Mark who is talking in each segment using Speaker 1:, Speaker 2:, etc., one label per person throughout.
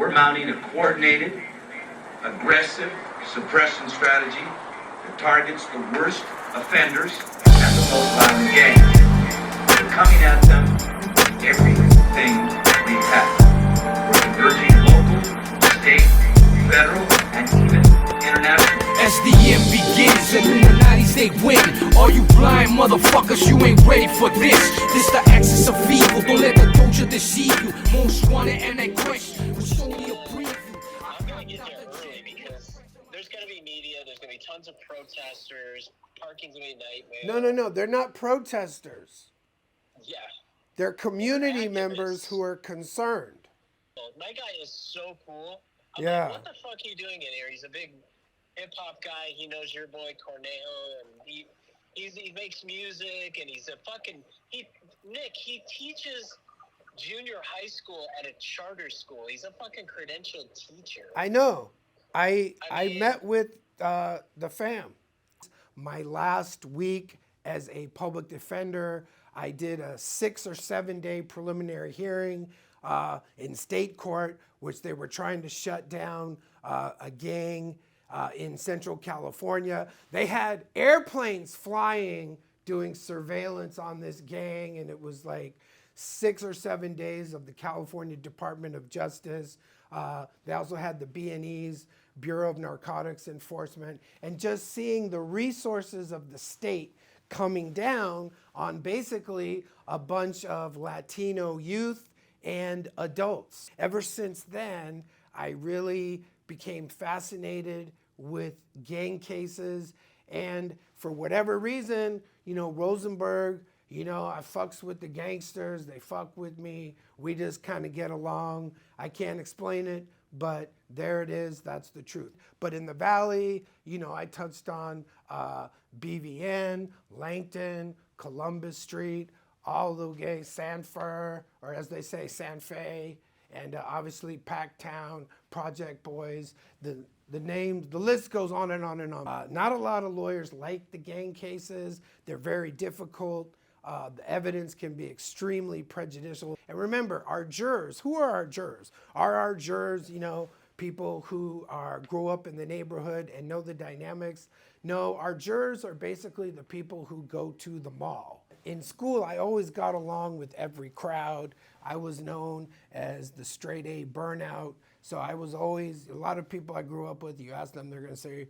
Speaker 1: we're mounting a coordinated, aggressive suppression strategy that targets the worst offenders and the most violent gangs. We're coming at them with everything we have. We're converging local, state, federal, and even international.
Speaker 2: As the end begins and Illuminati's they win. All you blind motherfuckers, you ain't ready for this. This the axis of evil, don't let the doja deceive you. Most wanted and they question was only a preview.
Speaker 3: I'm gonna get there early because there's gonna be media, there's gonna be tons of protesters, parking's gonna be a nightmare.
Speaker 4: No, they're not protesters.
Speaker 3: Yeah.
Speaker 4: They're community members who are concerned.
Speaker 3: My guy is so cool. I'm
Speaker 4: Yeah.
Speaker 3: like, what the fuck are you doing in here? He's a big hip-hop guy. He knows your boy Cornejo, and he makes music, and he's a fucking... Nick, he teaches junior high school at a charter school. He's a fucking credentialed teacher.
Speaker 4: I know. I met with the fam. My last week as a public defender, I did a 6 or 7 day preliminary hearing in state court, which they were trying to shut down a gang in Central California. They had airplanes flying doing surveillance on this gang, and it was like 6 or 7 days of the California Department of Justice. They also had the B&E's, Bureau of Narcotics Enforcement, and just seeing the resources of the state coming down on basically a bunch of Latino youth and adults. Ever since then, I really became fascinated with gang cases, and for whatever reason, Rosenberg, I fucks with the gangsters, they fuck with me, we just kind of get along. I can't explain it, but there it is, that's the truth. But in the Valley, I touched on BVN, Langton, Columbus Street, all the gangs, Sanfer, or as they say, San Fe, and obviously Packtown, Project Boys, the names, the list goes on and on and on. Not a lot of lawyers like the gang cases. They're very difficult. The evidence can be extremely prejudicial. And remember, our jurors, who are our jurors? Are our jurors, people who grow up in the neighborhood and know the dynamics? No, our jurors are basically the people who go to the mall. In school, I always got along with every crowd. I was known as the straight A burnout. So I was always, a lot of people I grew up with, you ask them, they're gonna say,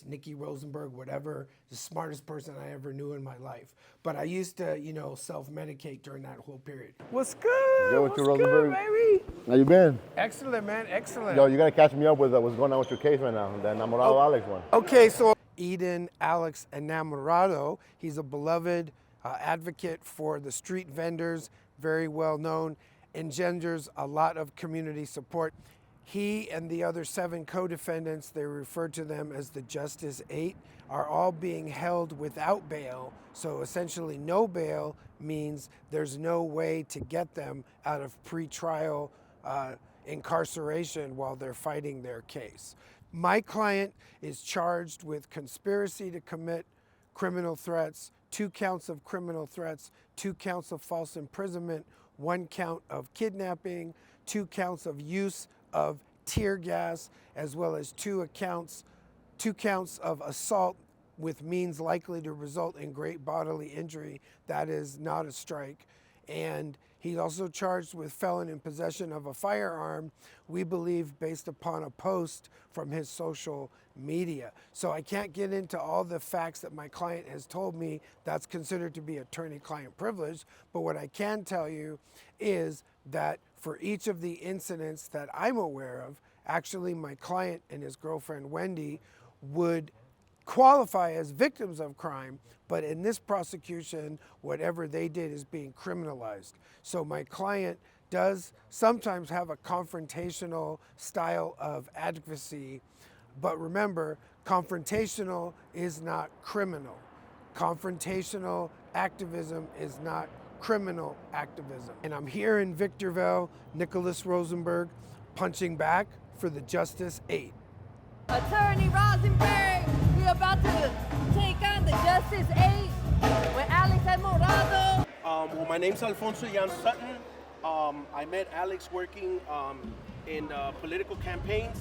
Speaker 4: Nicky Rosenberg, whatever, the smartest person I ever knew in my life. But I used to, self-medicate during that whole period. What's good?
Speaker 5: Yo,
Speaker 4: What's
Speaker 5: Rosenberg.
Speaker 4: good, baby?
Speaker 5: How you been?
Speaker 4: Excellent, man, excellent.
Speaker 5: Yo, you gotta catch me up with what's going on with your case right now, the Enamorado Alex one.
Speaker 4: Okay, so Eden Alex Enamorado, he's a beloved advocate for the street vendors, very well known, engenders a lot of community support. He and the other 7 co-defendants, they refer to them as the Justice 8, are all being held without bail. So essentially no bail means there's no way to get them out of pretrial incarceration while they're fighting their case. My client is charged with conspiracy to commit criminal threats, 2 counts of criminal threats, 2 counts of false imprisonment, 1 count of kidnapping, 2 counts of use of tear gas, as well as 2 counts of assault with means likely to result in great bodily injury. That is not a strike. And he's also charged with felon in possession of a firearm, we believe based upon a post from his social media. So I can't get into all the facts that my client has told me. That's considered to be attorney-client privilege. But what I can tell you is that for each of the incidents that I'm aware of, actually my client and his girlfriend Wendy would qualify as victims of crime, but in this prosecution, whatever they did is being criminalized. So my client does sometimes have a confrontational style of advocacy, but remember, confrontational is not criminal. Confrontational activism is not criminal activism. And I'm here in Victorville, Nicholas Rosenberg, punching back for the Justice 8.
Speaker 6: Attorney Rosenberg, we're about to take on the Justice 8 with Alex Enamorado.
Speaker 7: Well, my name's Alfonso Jan Sutton. I met Alex working in political campaigns,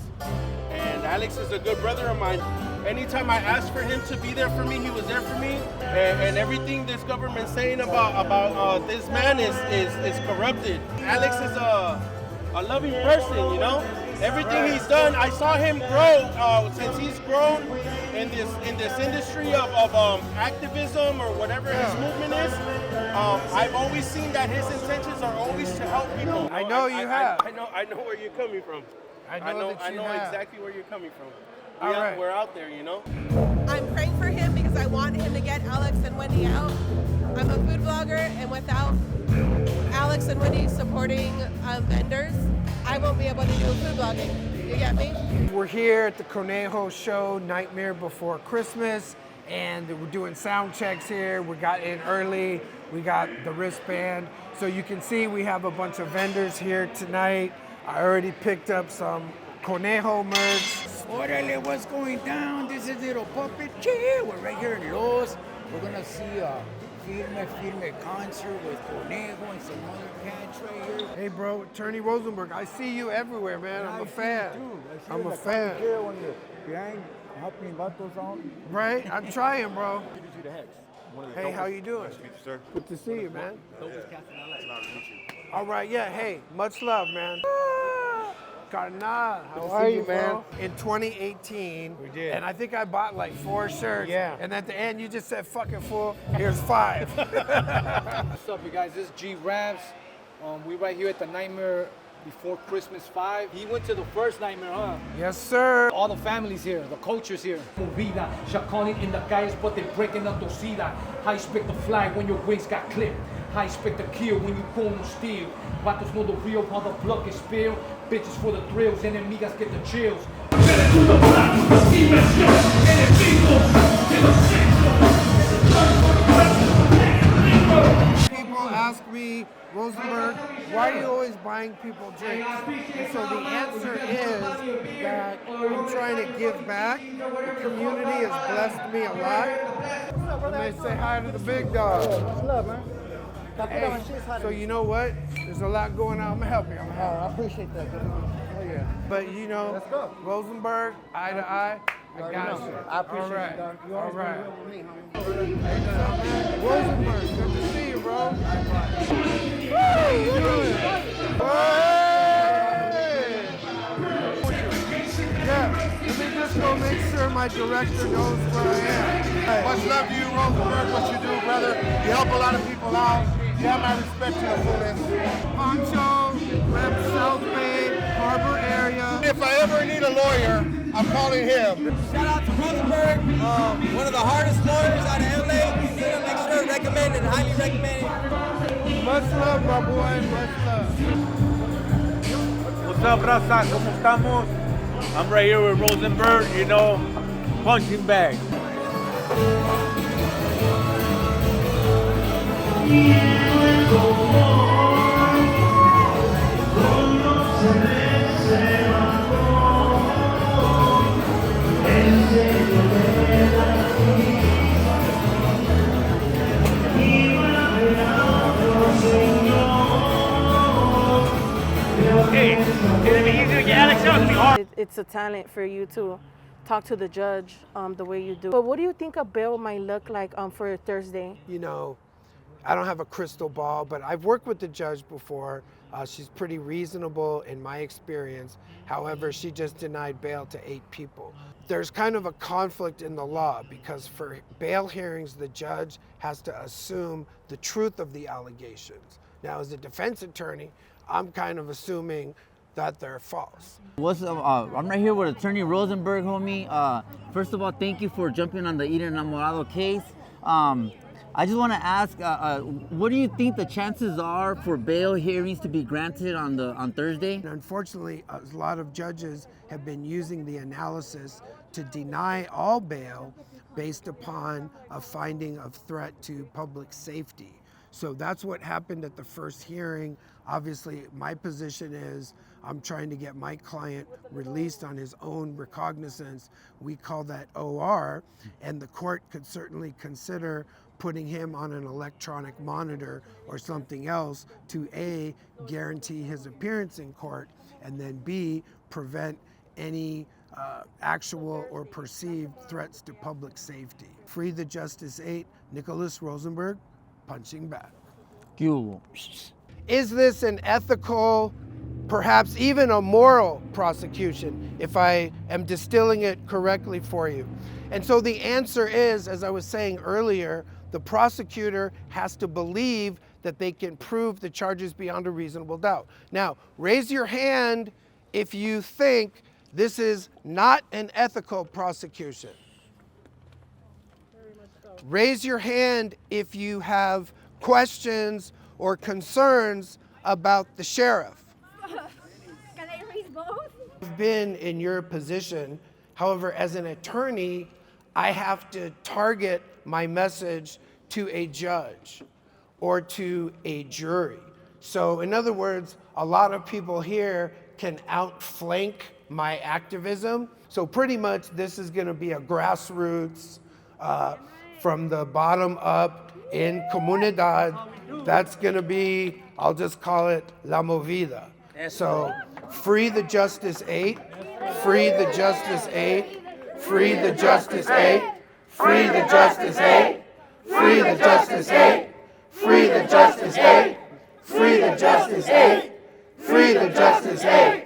Speaker 7: and Alex is a good brother of mine. Anytime I asked for him to be there for me, he was there for me. And everything this government's saying about this man is corrupted. Alex is a loving person, you know. Everything he's done, I saw him grow since he's grown in this industry of activism or whatever his movement is. I've always seen that his intentions are always to help people.
Speaker 4: I know you have.
Speaker 7: I know where you're coming from. I know exactly where you're coming from. We're out there, you know.
Speaker 8: I'm praying for him because I want him to get Alex and Wendy out. I'm a food blogger, and without Alex and Wendy supporting vendors, I won't be able to do food blogging. You get me?
Speaker 4: We're here at the Conejo show, Nightmare Before Christmas, and we're doing sound checks here. We got in early. We got the wristband. So you can see we have a bunch of vendors here tonight. I already picked up some Conejo merch.
Speaker 9: Orale, what's going down? This is Little Puppet. Yeah, we're right here in Los. We're gonna see a Firme concert with Conejo and some other cats right here.
Speaker 4: Hey bro, Attorney Rosenberg, I see you everywhere, man. I'm a fan. I'm a fan.
Speaker 9: Behind helping vatos out.
Speaker 4: Right? I'm trying, bro.
Speaker 10: the Hex.
Speaker 4: Hey, how you doing?
Speaker 10: Nice to meet you, sir.
Speaker 4: Good to see you, man.
Speaker 10: It's an honor to meet you.
Speaker 4: All right, yeah, hey, much love, man. Carnal, how are you, man? In 2018, we did. And I think I bought like 4 shirts. Yeah. And at the end, you just said, fucking fool, here's 5.
Speaker 11: What's up, you guys? This is G Rams. We right here at the Nightmare Before Christmas 5. He went to the first Nightmare, huh?
Speaker 4: Yes, sir.
Speaker 11: All the families here, the culture's here.
Speaker 2: Movida, shaconing in the calles, but they breaking the torcida. How you expect to fly when your wings got clipped? How you expect to kill when you corner steal? Vatos know the real, how the blood is spilled. Bitches for the thrills, enemigas get the chills.
Speaker 4: People ask me, Rosenberg, why are you always buying people drinks? And so the answer is that I'm trying to give back. The community has blessed me a lot. And they say hi to the big dog.
Speaker 9: What's up, man?
Speaker 4: Hey, so you know what? There's a lot going on. I'm gonna help you.
Speaker 9: I appreciate that. Oh, yeah.
Speaker 4: But you know,
Speaker 9: Let's go.
Speaker 4: Rosenberg, eye to eye, I got you.
Speaker 9: I appreciate
Speaker 4: All right.
Speaker 9: you, dog. You
Speaker 4: All
Speaker 9: always
Speaker 4: right.
Speaker 9: been real with me, homie.
Speaker 4: Hey, what's up, man? Rosenberg, good to see you, bro. How you doing? Hey! Yeah, let me just go make sure my director knows where I am. Hey.
Speaker 12: Much love to you, Rosenberg, what you do, brother. You help a lot of people out. You have my respect to the fullest.
Speaker 4: Poncho, rep South Bay, Harbor area.
Speaker 12: If I ever need a lawyer, I'm calling him.
Speaker 13: Shout out to Rosenberg, one of the hardest lawyers out of LA. Make sure recommended, highly recommended.
Speaker 4: Much love, my boy, much love.
Speaker 14: What's up, Raza? ¿Cómo estamos? I'm right here with Rosenberg, you know, punching bag.
Speaker 15: It's a talent for you to talk to the judge the way you do. But what do you think a bail might look like for Thursday?
Speaker 4: You know, I don't have a crystal ball, but I've worked with the judge before. She's pretty reasonable in my experience. However, she just denied bail to 8 people. There's kind of a conflict in the law because for bail hearings, the judge has to assume the truth of the allegations. Now, as a defense attorney, I'm kind of assuming that they're false.
Speaker 16: What's up? I'm right here with Attorney Rosenberg, homie. First of all, thank you for jumping on the Eden Enamorado case. I just want to ask, what do you think the chances are for bail hearings to be granted on Thursday?
Speaker 4: Unfortunately, a lot of judges have been using the analysis to deny all bail based upon a finding of threat to public safety. So that's what happened at the first hearing. Obviously, my position is I'm trying to get my client released on his own recognizance. We call that OR, and the court could certainly consider putting him on an electronic monitor or something else to A, guarantee his appearance in court, and then B, prevent any actual or perceived threats to public safety. Free the Justice 8, Nicholas Rosenberg, punching back. Is this an ethical, perhaps even a moral prosecution, if I am distilling it correctly for you? And so the answer is, as I was saying earlier, the prosecutor has to believe that they can prove the charges beyond a reasonable doubt. Now, raise your hand if you think this is not an ethical prosecution. Raise your hand if you have questions or concerns about the sheriff.
Speaker 17: Can I raise both?
Speaker 4: I've been in your position. However, as an attorney, I have to target my message to a judge or to a jury. So in other words, a lot of people here can outflank my activism. So pretty much this is gonna be a grassroots, from the bottom up in comunidad. That's gonna be, I'll just call it La Movida. So free the Justice 8, free the Justice 8, free the Justice 8, free the Justice 8, free the Justice 8, free the Justice 8, free the Justice 8, free the Justice 8.